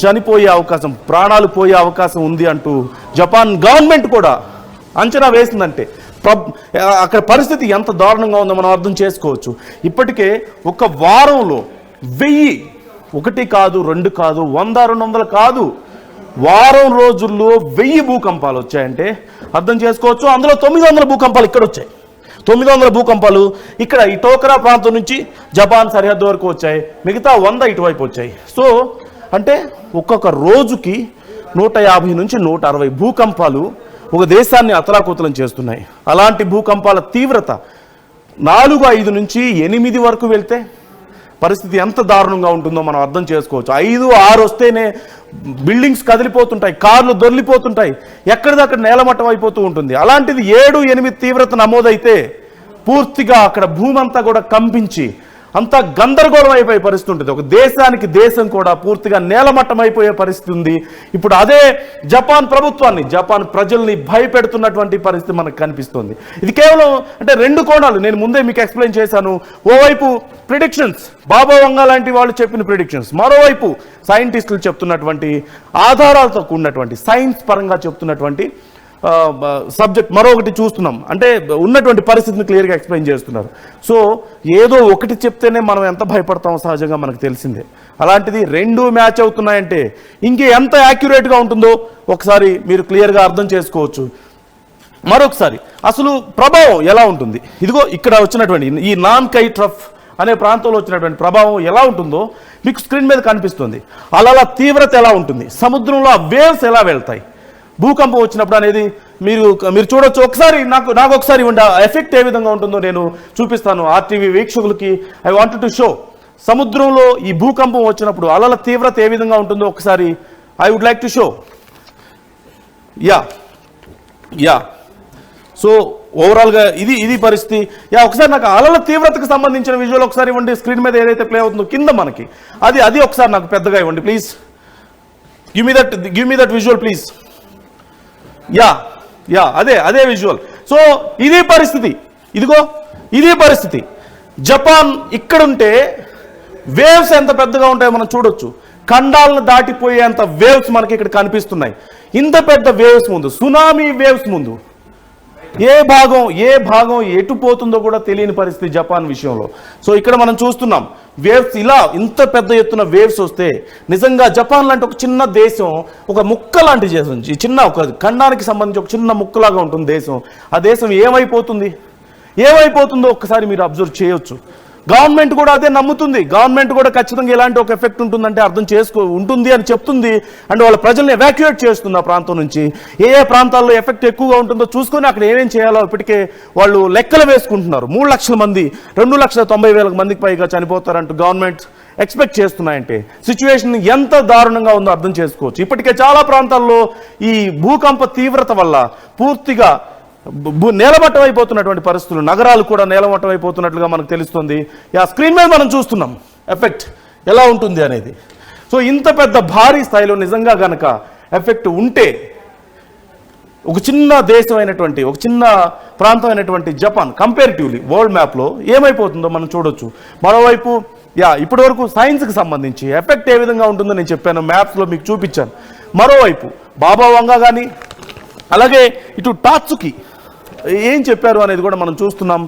చనిపోయే అవకాశం, ప్రాణాలు పోయే అవకాశం ఉంది అంటూ జపాన్ గవర్నమెంట్ కూడా అంచనా వేసిందంటే అక్కడ పరిస్థితి ఎంత దారుణంగా ఉందో మనం అర్థం చేసుకోవచ్చు. ఇప్పటికే ఒక వారంలో 1000, 1 కాదు 2 కాదు 100-200 కాదు, వారం రోజుల్లో 1000 భూకంపాలు వచ్చాయంటే అర్థం చేసుకోవచ్చు. అందులో 900 భూకంపాలు ఇక్కడ వచ్చాయి. 900 భూకంపాలు ఇక్కడ ఈ టోకరా ప్రాంతం నుంచి జపాన్ సరిహద్దు వరకు వచ్చాయి, మిగతా 100 ఇటువైపు వచ్చాయి. సో అంటే ఒక్కొక్క రోజుకి 150-160 భూకంపాలు ఒక దేశాన్ని అతలాకుతలం చేస్తున్నాయి. అలాంటి భూకంపాల తీవ్రత 4-5 నుంచి 8 వరకు వెళ్తే పరిస్థితి ఎంత దారుణంగా ఉంటుందో మనం అర్థం చేసుకోవచ్చు. 5-6 వస్తేనే బిల్డింగ్స్ కదిలిపోతుంటాయి, కార్లు దొర్లిపోతుంటాయి, ఎక్కడిదక్కడ నేలమట్టం అయిపోతూ ఉంటుంది. అలాంటిది 7-8 తీవ్రత నమోదైతే పూర్తిగా అక్కడ భూమి అంతా కూడా కంపించి అంతా గందరగోళం అయిపోయే పరిస్థితి ఉంటుంది. ఒక దేశానికి దేశం కూడా పూర్తిగా నేలమట్టం అయిపోయే పరిస్థితి ఉంది. ఇప్పుడు అదే జపాన్ ప్రభుత్వాన్ని, జపాన్ ప్రజల్ని భయపెడుతున్నటువంటి పరిస్థితి మనకు కనిపిస్తుంది. ఇది కేవలం అంటే 2 కోణాలు నేను ముందే మీకు ఎక్స్ప్లెయిన్ చేశాను. ఓవైపు ప్రిడిక్షన్స్, బాబా వంగా లాంటి వాళ్ళు చెప్పిన ప్రిడిక్షన్స్, మరోవైపు సైంటిస్టులు చెప్తున్నటువంటి ఆధారాలతో కూడినటువంటి సైన్స్ పరంగా చెప్తున్నటువంటి సబ్జెక్ట్ మరొకటి చూస్తున్నాం. అంటే ఉన్నటువంటి పరిస్థితిని క్లియర్గా ఎక్స్ప్లెయిన్ చేస్తున్నారు. సో ఏదో ఒకటి చెప్తేనే మనం ఎంత భయపడతామో సహజంగా మనకు తెలిసిందే. అలాంటిది 2 మ్యాచ్ అవుతున్నాయంటే ఇంకే ఎంత యాక్యురేట్గా ఉంటుందో ఒకసారి మీరు క్లియర్గా అర్థం చేసుకోవచ్చు. మరొకసారి అసలు ప్రభావం ఎలా ఉంటుంది, ఇదిగో ఇక్కడ వచ్చినటువంటి ఈ నాన్ కై ట్రఫ్ అనే ప్రాంతంలో వచ్చినటువంటి ప్రభావం ఎలా ఉంటుందో మీకు స్క్రీన్ మీద కనిపిస్తుంది. అలా తీవ్రత ఎలా ఉంటుంది, సముద్రంలో ఆ వేవ్స్ ఎలా వెళ్తాయి, భూకంపం వచ్చినప్పుడు అనేది మీరు చూడొచ్చు. ఒకసారి నాకు ఒకసారి ఎఫెక్ట్ ఏ విధంగా ఉంటుందో నేను చూపిస్తాను ఆర్టీవీ వీక్షకులకి. ఐ వాంటెడ్ టు షో సముద్రంలో ఈ భూకంపం వచ్చినప్పుడు అలల తీవ్రత ఏ విధంగా ఉంటుందో ఒకసారి I would like to show. Yeah so ఓవరాల్గా ఇది పరిస్థితి. ఒకసారి నాకు అలల తీవ్రతకు సంబంధించిన విజువల్ ఒకసారి ఇవ్వండి. స్క్రీన్ మీద ఏదైతే ప్లే అవుతుందో కింద మనకి అది ఒకసారి నాకు పెద్దగా ఇవ్వండి please. Give me that visual please. Yeah అదే విజువల్. సో ఇది పరిస్థితి, ఇదిగో ఇది పరిస్థితి. జపాన్ ఇక్కడుంటే వేవ్స్ ఎంత పెద్దగా ఉంటాయో మనం చూడొచ్చు. ఖండాలను దాటిపోయేంత వేవ్స్ మనకి ఇక్కడ కనిపిస్తున్నాయి. ఇంత పెద్ద వేవ్స్ ముందు, సునామీ వేవ్స్ ముందు ఏ భాగం ఎటు పోతుందో కూడా తెలియని పరిస్థితి జపాన్ విషయంలో. సో ఇక్కడ మనం చూస్తున్నాం వేవ్స్, ఇంత పెద్ద ఎత్తున వేవ్స్ వస్తే నిజంగా జపాన్ లాంటి ఒక చిన్న దేశం, ఒక ముక్క లాంటి దేశం, చిన్న ఒక ఖండానికి సంబంధించి ఒక చిన్న ముక్కలాగా ఉంటుంది దేశం. ఆ దేశం ఏమైపోతుందో ఒక్కసారి మీరు అబ్జర్వ్ చేయొచ్చు. గవర్నమెంట్ కూడా అదే నమ్ముతుంది. గవర్నమెంట్ కూడా ఖచ్చితంగా ఎలాంటి ఒక ఎఫెక్ట్ ఉంటుందంటే ఉంటుంది అని చెప్తుంది. అండ్ వాళ్ళ ప్రజల్ని ఎవాక్యుయేట్ చేస్తుంది ఆ ప్రాంతం నుంచి. ఏ ప్రాంతాల్లో ఎఫెక్ట్ ఎక్కువగా ఉంటుందో చూసుకొని అక్కడ ఏమేం చేయాలో ఇప్పటికే వాళ్ళు లెక్కలు వేసుకుంటున్నారు. 3 లక్షల మంది, 2,90,000 మందికి పైగా చనిపోతారంటూ గవర్నమెంట్ ఎక్స్పెక్ట్ చేస్తున్నాయంటే సిచ్యువేషన్ ఎంత దారుణంగా ఉందో అర్థం చేసుకోవచ్చు. ఇప్పటికే చాలా ప్రాంతాల్లో ఈ భూకంప తీవ్రత వల్ల పూర్తిగా నేలమట్టం అయిపోతున్నటువంటి పరిస్థితులు, నగరాలు కూడా నేలమట్టం అయిపోతున్నట్లుగా మనకు తెలుస్తుంది. స్క్రీన్ మీద మనం చూస్తున్నాం ఎఫెక్ట్ ఎలా ఉంటుంది అనేది. సో ఇంత పెద్ద భారీ స్థాయిలో నిజంగా గనక ఎఫెక్ట్ ఉంటే ఒక చిన్న దేశం అయినటువంటి ఒక చిన్న ప్రాంతం అయినటువంటి జపాన్ కంపారిటివ్లీ వరల్డ్ మ్యాప్లో ఏమైపోతుందో మనం చూడొచ్చు. మరోవైపు ఇప్పటి వరకు సైన్స్కి సంబంధించి ఎఫెక్ట్ ఏ విధంగా ఉంటుందో నేను చెప్పాను, మ్యాప్స్లో మీకు చూపించాను. మరోవైపు బాబా వంగా కానీ అలాగే ఇటు టాట్సుకి ఏం చెప్పారు అనేది కూడా మనం చూస్తున్నాం.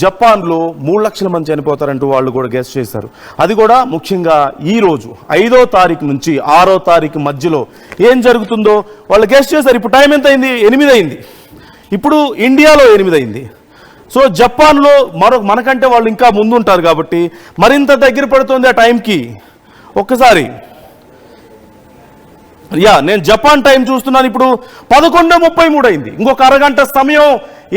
జపాన్లో 3 లక్షల మంది చనిపోతారంటూ వాళ్ళు కూడా గెస్ చేశారు. అది కూడా ముఖ్యంగా ఈరోజు 5వ తారీఖు నుంచి 6వ తారీఖు మధ్యలో ఏం జరుగుతుందో వాళ్ళు గెస్ చేశారు. ఇప్పుడు టైం ఎంత అయింది? 8 అయింది. ఇప్పుడు ఇండియాలో 8 అయింది. సో జపాన్లో మనకంటే వాళ్ళు ఇంకా ముందు ఉంటారు కాబట్టి మరింత దగ్గర పడుతుంది ఆ టైంకి. ఒక్కసారి నేను జపాన్ టైం చూస్తున్నాను. ఇప్పుడు 11:33 అయింది. ఇంకొక అరగంట సమయం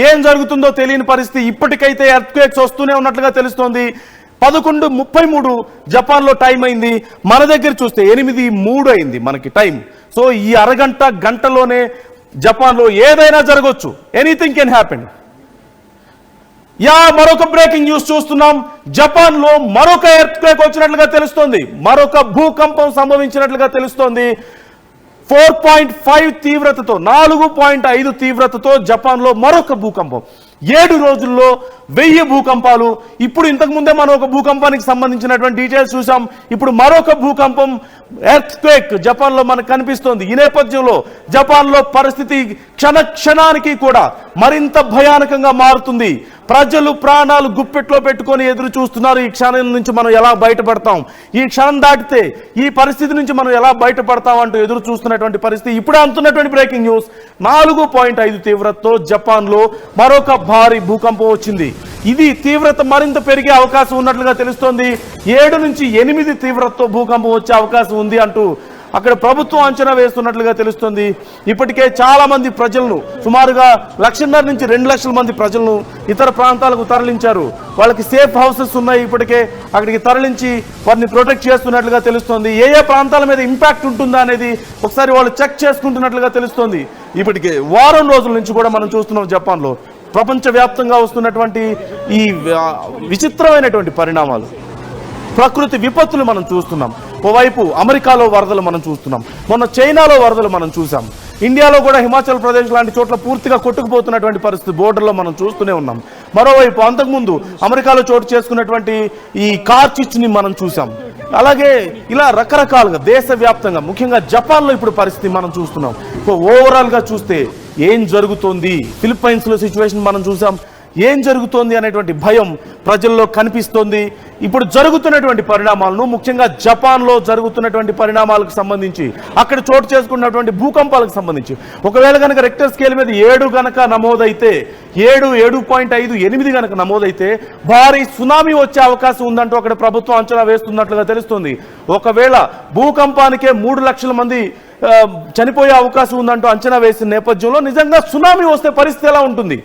ఏం జరుగుతుందో తెలియని పరిస్థితి. ఇప్పటికైతే ఎర్త్క్వేక్స్ వస్తూనే ఉన్నట్లుగా తెలుస్తోంది. 11:33 జపాన్లో టైం అయింది. మన దగ్గర చూస్తే 8:03 అయింది మనకి టైం. సో ఈ గంటలోనే జపాన్లో ఏదైనా జరగవచ్చు. Anything can happen. మరొక బ్రేకింగ్ న్యూస్ చూస్తున్నాం. జపాన్లో మరొక ఎర్త్క్వేక్ వచ్చినట్లుగా తెలుస్తోంది. మరొక భూకంపం సంభవించినట్లుగా తెలుస్తోంది. 4.5 తీవ్రతతో 4.5 తీవ్రతతో జపాన్లో మరొక భూకంపం. 7 రోజుల్లో 1000 భూకంపాలు. ఇప్పుడు ఇంతకుముందే మనం ఒక భూకంపానికి సంబంధించినటువంటి డీటెయిల్స్ చూసాం. ఇప్పుడు మరొక భూకంపం ఎర్త్క్వేక్ జపాన్లో మనకు కనిపిస్తోంది. ఈ నేపథ్యంలో జపాన్లో పరిస్థితి క్షణానికి కూడా మరింత భయానకంగా మారుతుంది. ప్రజలు ప్రాణాలు గుప్పెట్లో పెట్టుకొని ఎదురు చూస్తున్నారు. ఈ క్షణం నుంచి మనం ఎలా బయటపడతాం, ఈ క్షణం దాటితే ఈ పరిస్థితి నుంచి మనం ఎలా బయటపడతాం అంటూ ఎదురు చూస్తున్నటువంటి పరిస్థితి. ఇప్పుడే అందుతున్నటువంటి బ్రేకింగ్ న్యూస్, 4.5 తీవ్రతతో జపాన్లో మరొక భారీ భూకంపం వచ్చింది. ఇది తీవ్రత మరింత పెరిగే అవకాశం ఉన్నట్లుగా తెలుస్తోంది. 7 నుంచి 8 తీవ్రతతో భూకంపం వచ్చే అవకాశం ఉంది అంటూ అక్కడ ప్రభుత్వం అంచనా వేస్తున్నట్లుగా తెలుస్తుంది. ఇప్పటికే చాలా మంది ప్రజలను, సుమారుగా 1.5 నుంచి 2 లక్షల మంది ప్రజలను ఇతర ప్రాంతాలకు తరలించారు. వాళ్ళకి సేఫ్ హౌసెస్ ఉన్నాయి. ఇప్పటికే అక్కడికి తరలించి వారిని ప్రొటెక్ట్ చేస్తున్నట్లుగా తెలుస్తోంది. ఏ ప్రాంతాల మీద ఇంపాక్ట్ ఉంటుందా అనేది ఒకసారి వాళ్ళు చెక్ చేసుకుంటున్నట్లుగా తెలుస్తోంది. ఇప్పటికే వారం రోజుల నుంచి కూడా మనం చూస్తున్నాం జపాన్లో ప్రపంచవ్యాప్తంగా వస్తున్నటువంటి ఈ విచిత్రమైనటువంటి పరిణామాలు, ప్రకృతి విపత్తులు మనం చూస్తున్నాం. ఓవైపు అమెరికాలో వరదలు మనం చూస్తున్నాం, మొన్న చైనాలో వరదలు మనం చూసాం, ఇండియాలో కూడా హిమాచల్ ప్రదేశ్ లాంటి చోట్ల పూర్తిగా కొట్టుకుపోతున్నటువంటి పరిస్థితి బోర్డర్లో మనం చూస్తూనే ఉన్నాం. మరోవైపు అంతకుముందు అమెరికాలో చోటు చేసుకున్నటువంటి ఈ కార్చిచ్ని మనం చూసాం. అలాగే ఇలా రకరకాలుగా దేశవ్యాప్తంగా ముఖ్యంగా జపాన్లో ఇప్పుడు పరిస్థితి మనం చూస్తున్నాం. ఓవరాల్గా చూస్తే ఏం జరుగుతోంది, ఫిలిప్పైన్స్లో సిచ్యువేషన్ మనం చూసాం, ఏం జరుగుతోంది అనేటువంటి భయం ప్రజల్లో కనిపిస్తోంది. ఇప్పుడు జరుగుతున్నటువంటి పరిణామాలను, ముఖ్యంగా జపాన్లో జరుగుతున్నటువంటి పరిణామాలకు సంబంధించి, అక్కడ చోటు చేసుకున్నటువంటి భూకంపాలకు సంబంధించి ఒకవేళ కనుక రెక్టర్ స్కేల్ మీద 7 గనక నమోదైతే, 7.5 8 గనక నమోదైతే భారీ సునామీ వచ్చే అవకాశం ఉందంటూ అక్కడ ప్రభుత్వం అంచనా వేస్తున్నట్లుగా తెలుస్తుంది. ఒకవేళ భూకంపానికే 3 లక్షల మంది చనిపోయే అవకాశం ఉందంటూ అంచనా వేసిన నేపథ్యంలో నిజంగా సునామీ వస్తే పరిస్థితి ఎలా ఉంటుంది?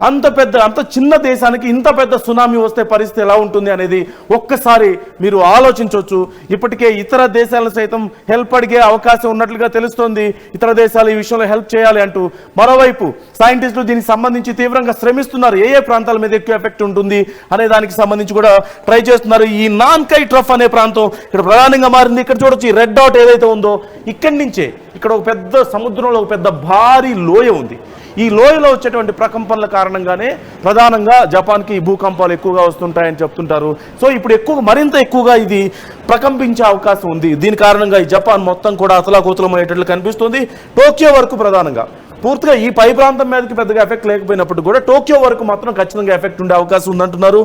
అంత చిన్న దేశానికి ఇంత పెద్ద సునామీ వస్తే పరిస్థితి ఎలా ఉంటుంది అనేది ఒక్కసారి మీరు ఆలోచించవచ్చు. ఇప్పటికే ఇతర దేశాలను సైతం హెల్ప్ అడిగే అవకాశం ఉన్నట్లుగా తెలుస్తోంది. ఇతర దేశాలు ఈ విషయంలో హెల్ప్ చేయాలి అంటూ. మరోవైపు సైంటిస్టులు దీనికి సంబంధించి తీవ్రంగా శ్రమిస్తున్నారు. ఏ ప్రాంతాల మీద ఎక్కువ ఎఫెక్ట్ ఉంటుంది అనే దానికి సంబంధించి కూడా ట్రై చేస్తున్నారు. ఈ నాన్కై ట్రఫ్ అనే ప్రాంతం ఇక్కడ ప్రధానంగా మారింది. ఇక్కడ చూడొచ్చు, ఈ రెడ్ డాట్ ఏదైతే ఉందో ఇక్కడి నుంచే ఇక్కడ ఒక పెద్ద సముద్రంలో ఒక పెద్ద భారీ లోయ ఉంది. ఈ లోయలో వచ్చేటువంటి ప్రకంపనల కారణంగానే ప్రధానంగా జపాన్కి ఈ భూకంపాలు ఎక్కువగా వస్తుంటాయని చెప్తుంటారు. సో ఇప్పుడు మరింత ఎక్కువగా ఇది ప్రకంపించే అవకాశం ఉంది. దీని కారణంగా ఈ జపాన్ మొత్తం కూడా అతలాకుతలమయ్యేటట్లు కనిపిస్తుంది. టోక్యో వరకు ప్రధానంగా పూర్తిగా ఈ పై ప్రాంతం మీదకి పెద్దగా ఎఫెక్ట్ లేకపోయినప్పుడు కూడా టోక్యో వరకు మాత్రం ఖచ్చితంగా ఎఫెక్ట్ ఉండే అవకాశం ఉందంటున్నారు.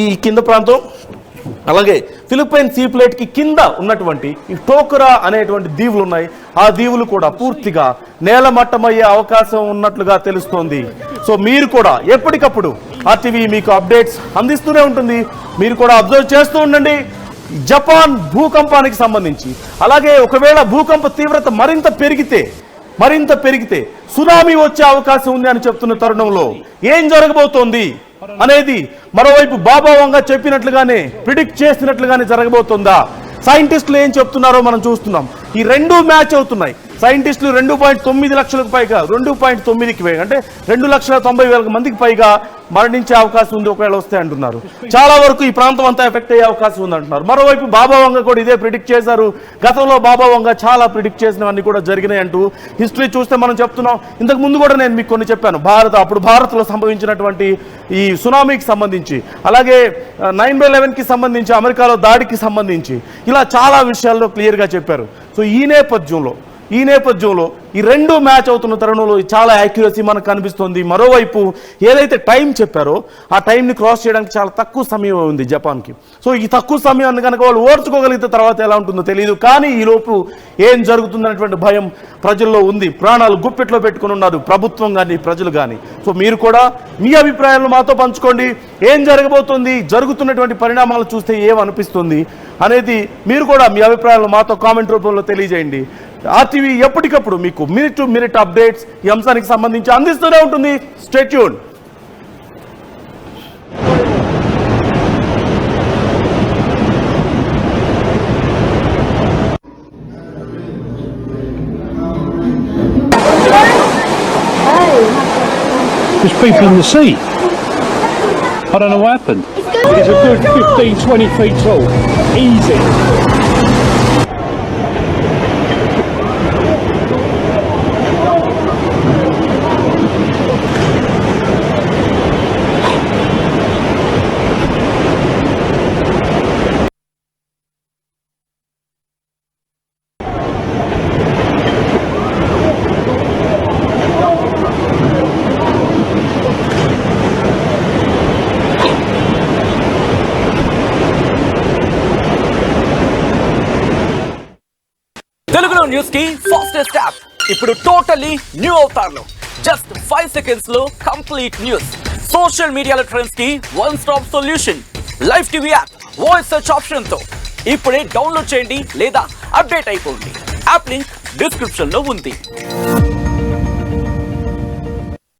ఈ కింద ప్రాంతం, అలాగే ఫిలిప్పైన్ సీ ప్లేట్కి కింద ఉన్నటువంటి ఈ టోకరా అనేటువంటి దీవులు ఉన్నాయి. ఆ దీవులు కూడా పూర్తిగా నేలమట్టమయ్యే అవకాశం ఉన్నట్లుగా తెలుస్తోంది. సో మీరు కూడా ఎప్పటికప్పుడు RTV మీకు అప్డేట్స్ అందిస్తూనే ఉంటుంది. మీరు కూడా అబ్జర్వ్ చేస్తూ ఉండండి జపాన్ భూకంపానికి సంబంధించి. అలాగే ఒకవేళ భూకంప తీవ్రత మరింత పెరిగితే సునామీ వచ్చే అవకాశం ఉంది అని చెప్తున్న తరుణంలో ఏం జరగబోతోంది అనేది మరోవైపు బాబా వంగా చెప్పినట్లుగానే, ప్రిడిక్ట్ చేసినట్లుగానే జరగబోతుందా? సైంటిస్టులు ఏం చెప్తున్నారో మనం చూస్తున్నాం. ఈ రెండు మ్యాచ్ అవుతున్నాయి. సైంటిస్టులు 2.9 లక్షలకు పైగా 2.9కి పైగా అంటే 2,90,000 మందికి పైగా మరణించే అవకాశం ఉంది ఒకవేళ వస్తే అంటున్నారు. చాలా వరకు ఈ ప్రాంతం అంతా ఎఫెక్ట్ అయ్యే అవకాశం ఉంది అంటున్నారు. మరోవైపు బాబా వంగ కూడా ఇదే ప్రిడిక్ట్ చేశారు. గతంలో బాబా వంగ చాలా ప్రిడిక్ట్ చేసినవన్నీ కూడా జరిగినాయి అంటూ హిస్టరీ చూస్తే మనం చెప్తున్నాం. ఇంతకు ముందు కూడా నేను మీకు కొన్ని చెప్పాను. అప్పుడు భారత్లో సంభవించినటువంటి ఈ సునామీకి సంబంధించి, అలాగే 9/11కి సంబంధించి, అమెరికాలో దాడికి సంబంధించి ఇలా చాలా విషయాల్లో క్లియర్గా చెప్పారు. సో ఈ నేపథ్యంలో ఈ రెండు మ్యాచ్ అవుతున్న తరుణంలో చాలా యాక్యురసీ మనకు కనిపిస్తుంది. మరోవైపు ఏదైతే టైం చెప్పారో ఆ టైంని క్రాస్ చేయడానికి చాలా తక్కువ సమయం ఉంది జపాన్కి. సో ఈ తక్కువ సమయాన్ని కనుక వాళ్ళు ఓర్చుకోగలిగితే తర్వాత ఎలా ఉంటుందో తెలియదు. కానీ ఈలోపు ఏం జరుగుతుందనేటువంటి భయం ప్రజల్లో ఉంది. ప్రాణాలు గుప్పెట్లో పెట్టుకుని ఉన్నారు ప్రభుత్వం కానీ ప్రజలు కానీ. సో మీరు కూడా మీ అభిప్రాయాలను మాతో పంచుకోండి. ఏం జరగబోతుంది, జరుగుతున్నటువంటి పరిణామాలు చూస్తే ఏమనిపిస్తుంది అనేది మీరు కూడా మీ అభిప్రాయాలను మాతో కామెంట్ రూపంలో తెలియజేయండి. RTV ఎప్పటికప్పుడు మీకు మినిట్ టు మినిట్ అప్డేట్స్ ఈ అంశానికి సంబంధించి అందిస్తూనే ఉంటుంది. Stay tuned. There's people in the sea. I don't know what happened. It's a good 15-20 feet tall. Easy. తెలుగులో న్యూస్ కి ఫాస్టెస్ట్ యాప్ ఇప్పుడు టోటలీ న్యూ అవతార్లో జస్ట్ 5 సెకండ్స్ లో కంప్లీట్ న్యూస్. సోషల్ మీడియాలో trends కి one stop solution. Live TV app voice search option తో ఇప్పుడే download చేయండి లేదా అప్డేట్ అయిపోండి. యాప్ లింక్ డిస్క్రిప్షన్ లో ఉంది.